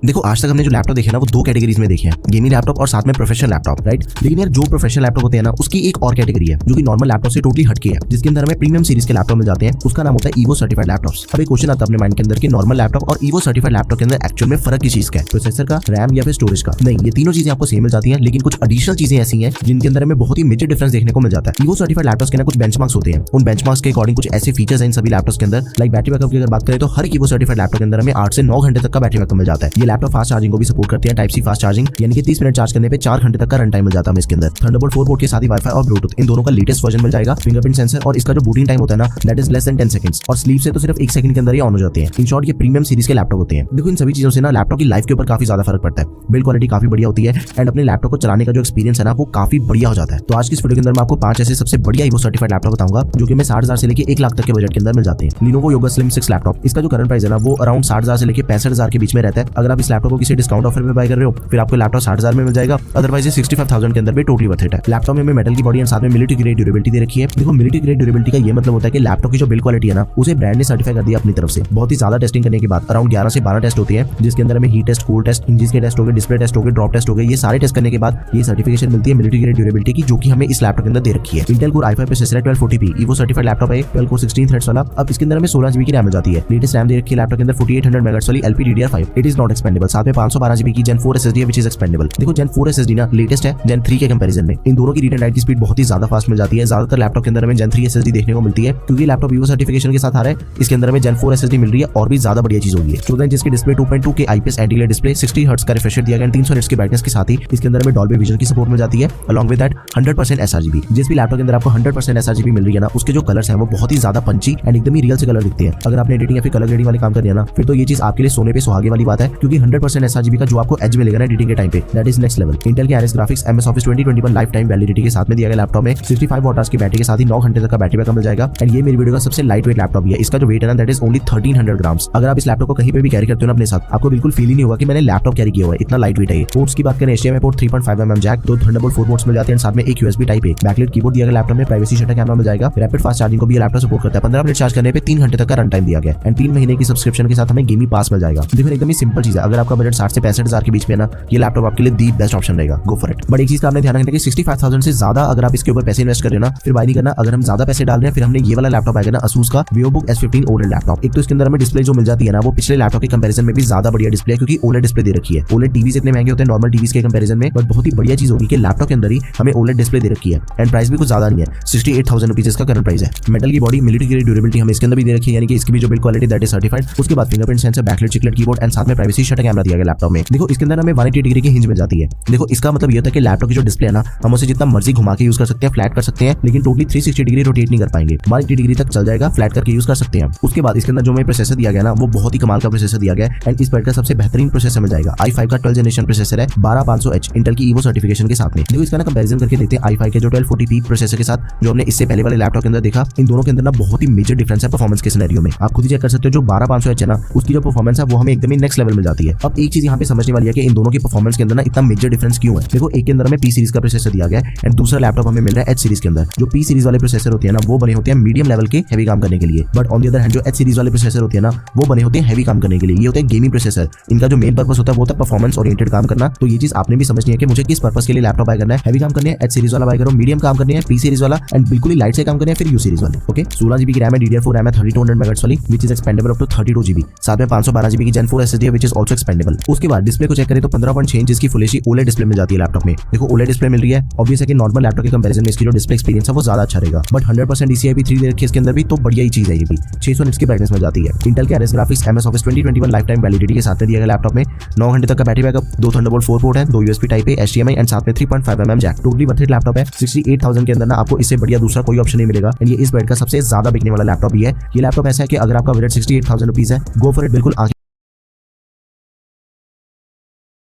देखो आज तक हमने जो लैपटॉप देखे ना वो दो कैटेगरीज में देखे हैं, गेमिंग लैपटॉप और साथ में प्रोफेशनल लैपटॉप, राइट। लेकिन यार जो प्रोफेशनल लैपटॉप होते हैं ना उसकी एक और कैटेगरी है जो कि नॉर्मल लैपटॉप से टोटली हटके है, जिसके अंदर हमें प्रीमियम सीरीज के लैपटॉप मिल जाते हैं। उसका नाम होता है ईवो सर्टिफाइड लैपटॉप्स। अब एक क्वेश्चन आता है अपने माइंड के अंदर कि नॉर्मल लैपटॉप और ईवो सर्टिफाइड लैपटॉप के अंदर एक्चुअल में फर्क किस चीज का है, प्रोसेसर का, रैम या फिर स्टोरेज का? नहीं, ये तीनों चीजें आपको सेम मिल जाती हैं, लेकिन कुछ एडिशनल चीजें ऐसी हैं जिनके अंदर हमें बहुत ही मेजर डिफरेंस देखने को मिल जाता है। ईवो सर्टिफाइड लैपटॉप्स के ना कुछ बेंचमार्क्स होते हैं, उन बेंचमार्क्स के अकॉर्डिंग कुछ ऐसे फीचर्स हैं इन सभी लैपटॉप्स के अंदर। लाइक बैटरी बैकअप की अगर बात करें तो हर ईवो सर्टिफाइड लैपटॉप के अंदर हमें 8 से 9 घंटे तक का बैटरी बैकअप मिल जाता है। ये लैपटॉप फास्ट चार्जिंग को भी सपोर्ट करते हैं, टाइप सी फास्ट चार्जिंग, यानी कि 30 मिनट चार्ज करने पे 4 घंटे तक का रन टाइम मिल जाता है इसके अंदर। थंडरबोल्ट 4 पोर्ट के साथ ही वाईफाई और ब्लूटूथ इन दोनों का लेटेस्ट वर्जन मिल जाएगा। फिंगरप्रिंट सेंसर और इसका जो बूटिंग टाइम होता है ना that is less than 10 seconds, और स्लीप से तो सिर्फ 1 सेकंड के अंदर ही ऑन हो जाते हैं। इन शॉर्ट ये प्रीमियम सीरीज के लैपटॉप होते हैं। देखो इन सभी चीजों से ना लैपटॉप की लाइफ के ऊपर काफी ज्यादा फर्क पड़ता है। बिल्ड क्वालिटी काफी बढ़िया होती है एंड अपने लैपटॉप को चलाने का जो एक्सपीरियंस है ना वो काफी बढ़िया हो जाता है। तो आज की इस वीडियो के अंदर मैं आपको 5 ऐसे सबसे बढ़िया ईवो सर्टिफाइड लैपटॉप बताऊंगा जो कि हमें 60,000 से लेके 1 लाख तक के बजट के अंदर मिल जाते हैं। Lenovo Yoga Slim 6 लैपटॉप, इसका जो करंट प्राइस है ना वो अराउंड 60,000 से लेके 65,000 के बीच में रहता है। अगर आप इस लैपटॉप को किसी डिस्काउंट ऑफर में बाय कर रहे हो फिर आपको लैपटॉप 60,000 में मिल जाएगा, अदरवाइज ये 65,000 के अंदर भी टोटली वर्थ इट है। लैपटॉप में मेटल की बॉडी एंड साथ में मिलिट्री ग्रेड ड्यूरेबिलिटी दे रखी है। देखो मिलिट्री ग्रेड ड्यूरेबिलिटी का ये मतलब होता है कि लैपटॉप की जो बिल्ड क्वालिटी है ना उसे ब्रांड ने सर्टिफाई कर दिया अपनी तरफ से। बहुत ही ज्यादा टेस्टिंग करने के बाद अराउंड 11 से 12 टेस्ट होती है, जिसके अंदर हमें heat test, cool test, hinges के टेस्ट हो गए, डिस्प्ले टेस्ट हो गए, ड्रॉप टेस्ट हो गए, ये सारे टेस्ट करने के बाद ये सर्टिफिकेशन मिलती है मिलिट्री ग्रेड ड्यूरेबिलिटी की, जो कि हमें इस लैपटॉप के अंदर दे रखी है। इंटेल कोर i5 प्रोसेसर है 1240p, ईवो सर्टिफाइड लैपटॉप है 12 कोर 16 थ्रेड्स वाला। अब इसके अंदर हमें 16 GB की रैम मिल जाती है। लेटेस्ट रैम दे रखी है लैपटॉप के अंदर 4800 मेगाहर्ट्ज वाली LPDDR5, it is not expendable. साथ में 512 GB की Gen 4 SSD है व्हिच इज एक्सपेंडेबल। देखो Gen 4 SSD ना लेटेस्ट है Gen 3 के कंपैरिजन में। इन दोनों की रीड एंड राइट की स्पीड बहुत ही ज्यादा फास्ट मिल जाती है। ज्यादातर लैपटॉप के अंदर हमें Gen 3 SSD देखने को मिलती है, क्योंकि लैपटॉप ईवो सर्टिफिकेशन के साथ आ रहा है। इसके अंदर हमें Gen 4 SSD मिल रही है और भी ज्यादा बढ़िया चीज होगी। 14 इंच की डिस्प्ले, 2.2 के IPS एंटी-ग्लेयर डिस्प्ले, 60 हर्ट्ज का रिफ्रेश रेट दिया गया, 300 निट्स की ब्राइटनेस के साथ ही इसके अंदर हमें डॉल्बी विजन की सपोर्ट मिल जाती है। Along with that 100% sRGB। जिस भी लैपटॉप के अंदर आपको 100% sRGB मिल रही है ना उसके जो कलर्स हैं वो बहुत ही ज्यादा पंची एंड एकदम ही रियल से कलर दिखते हैं। अगर आपने एडिटिंग या फिर कलर ग्रेडिंग वाले काम कर दिया ना फिर तो ये चीज आपके लिए सोने पे सुहागे वाली बात है, क्योंकि 100% sRGB का जो आपको एज मिलेगा ना एडिटिंग के टाइम पे that is next level. Intel के RS graphics MS Office 2021 life time validity के साथ में दिया गया लैपटॉप में 65 वॉट की बैटरी के साथ ही 9 घंटे तक का बैटरी बैकअप मिल जाएगा। एंड ये मेरी वीडियो का सबसे लाइट वेट लैपटॉप है। इसका जो वेट है ना दैट इज ओनली 1300 ग्राम्स। अगर आप इस लैपटॉप को कहीं पे भी कैरी करते हो ना अपने साथ आपको बिल्कुल फील ही नहीं होगा कि मैंने लैपटॉप कैरी किया हुआ है, इतना लाइट वेट है ये। पोर्ट्स की बात करें HDMI port 3.5mm jack, 2 Thunderbolt 4 ports मिल जाते हैं, साथ में एक USB type A backlight keyboard दिया गया लैपटॉप में, प्राइवेसी शटर कैमरा मिल जाएगा, रैपिड फास्ट चार्जिंग को भी लैपटॉप सपोर्ट करता है। 15 मिनट चार्ज करने पे 3 घंटे तक का रन टाइम दिया गया एंड 3 महीने की सब्सक्रिप्शन के साथ हमें गेमिंग पास मिल जाएगा। देखो एकदम ही सिंपल चीज है। अगर आपका बजट 60 से 65,000 के बीच में है ना ये लैपटॉप आपके लिए दी बेस्ट ऑप्शन रहेगा, गो फॉर इट। बट एक चीज का आपने ध्यान रखना कि 65,000 से ज्यादा अगर आप इसके ऊपर पैसे इन्वेस्ट कर रहे हो ना फिर बाय नहीं करना। अगर हम ज्यादा पैसे डाल रहे हैं फिर हमने ये वाला लैपटॉप आएगा ना Asus का VivoBook S15 OLED लैपटॉप। एक तो इसके अंदर हमें डिस्प्ले जो मिल जाती है ना वो पिछले लैपटॉप के कंपैरिजन में भी ज्यादा बढ़िया डिस्प्ले है, क्योंकि OLED डिस्प्ले दे रखी है। OLED टीवीज इतने महंगे होते हैं नॉर्मल टीवीज के कंपैरिजन में, बट बहुत ही बढ़िया चीज होगी कि लैपटॉप के अंदर ही हमें OLED डिस्प्ले दे रखी है एंड प्राइस भी कुछ ज्यादा नहीं है, 68,000 रुपीज इसका करंट प्राइस है। मेटल की बॉडी, मिलिट्री ग्रेड ड्यूरेबिलिटी हमें इसके अंदर भी दे रखी है, यानी कि इसकी भी जो build quality that is certified. उसके बाद fingerprint sensor, backlight chiclet keyboard and साथ में प्राइवेसी शटर कैमरा दिया गया लैपटॉप में। देखो इसके अंदर हमें 180 डिग्री की हिंज मिल जाती है। देखो इसका मतलब ये होता है कि लैपटॉप की जो डिस्प्ले है ना हम उसे जितना मर्जी घुमा के यूज कर सकते हैं, फ्लैट कर सकते हैं, लेकिन टोटली 360 डिग्री रोटेट नहीं कर पाएंगे। 180 डिग्री तक चल जाएगा, फ्लैट करके यूज कर सकते हैं। उसके बाद इसके अंदर जो हमें प्रोसेसर दिया गया ना वो बहुत ही कमाल का प्रोसेसर दिया गया है एंड इस बेड का सबसे बेहतरीन प्रोसेसर मिल जाएगा। i5 का 12th जनरेशन प्रोसेसर है 12500H इंटेल की ईवो सर्टिफिकेशन के साथ में। देखो इसका ना कंपैरिजन करके देखते हैं i5 के जो 1240p प्रोसेसर के साथ जो हमने इससे पहले वाले लैपटॉप के अंदर देखा। इन दोनों के अंदर ना बहुत ही मेजर डिफरेंस है परफॉर्मेंस के सिनेरियो में। आप खुद ही चेक कर सकते हो। जो 12500H है ना उसकी जो परफॉर्मेंस है वो हमें एकदम ही नेक्स्ट लेवल मिल जाती है। अब एक चीज यहाँ पे समझने वाली है कि इन दोनों की परफॉर्मेंस के अंदर ना इतना मेजर डिफरेंस क्यों है। देखो एक के अंदर हमें P सीरीज का प्रोसेसर दिया गया है एंड दूसरा लैपटॉप हमें मिल रहा है H सीरीज के अंदर। जो P सीरीज वाले प्रोसेसर होते हैं ना वो बने होते हैं मीडियम लेवल के हेवी काम करने के लिए, but on the other hand जो H सीरीज वाले प्रोसेसर होते हैं ना वो बने होते हैं हेवी काम करने के लिए। ये होते हैं गेमिंग प्रोसेसर। इनका जो मेन पर्पस होता है वो होता है परफॉर्मेंस ओरिएंटेड काम करना। तो ये चीज आपने भी समझनी है कि मुझे किस पर्पस के लिए लैपटॉप बाय करना है। हेवी काम करने है H सीरीज वाला बाय करो, मीडियम काम करने है P सीरीज वाला एंड बिल्कुल ही लाइट से काम करने है फिर U सीरीज वाले। ओके 16 GB की रैम है, DDR4 रैम है 3200 मेगाहर्ट्ज वाली which is expandable up to 32 GB। साथ में 512 GB की Gen 4 SSD है व्हिच इज आल्सो एक्सपेंडेबल। उसके बाद डिस्प्ले को चेक करें तो 15.6 इंच की फुल एचडी OLED डिस्प्ले मिल जाती है लैपटॉप में। देखो OLED डिस्प्ले मिल रही है, ऑब्वियस है कि नॉर्मल लैपटॉप के कंपैरिजन में इसकी जो डिस्प्ले एक्सपीरियंस है वो ज्यादा अच्छा रहेगा, बट 100% DCI-P3 दे रखी है इसके अंदर भी, तो बढ़िया ही चीज है ये भी। 600 निट्स की ब्राइटनेस मिल जाती है। इंटेल के RS graphics MS Office 2021 life time validity के साथ में दिया गया लैपटॉप में 9 घंटे तक का बैटरी बैकअप, 2 थंडरबोल्ट 4 पोर्ट है, 2 USB type A HDMI and साथ में 3.5mm jack. Totally worth it laptop है। 68,000 के अंदर ना आपको इससे बढ़िया दूसरा कोई ऑप्शन नहीं मिलेगा एंड ये इस ब्रांड का सबसे ज्यादा बिकने वाला लैपटॉप ही है। ये लैपटॉप ऐसा है कि अगर आपका बजट 68,000 रुपीज है, गो फॉर इट, बिल्कुल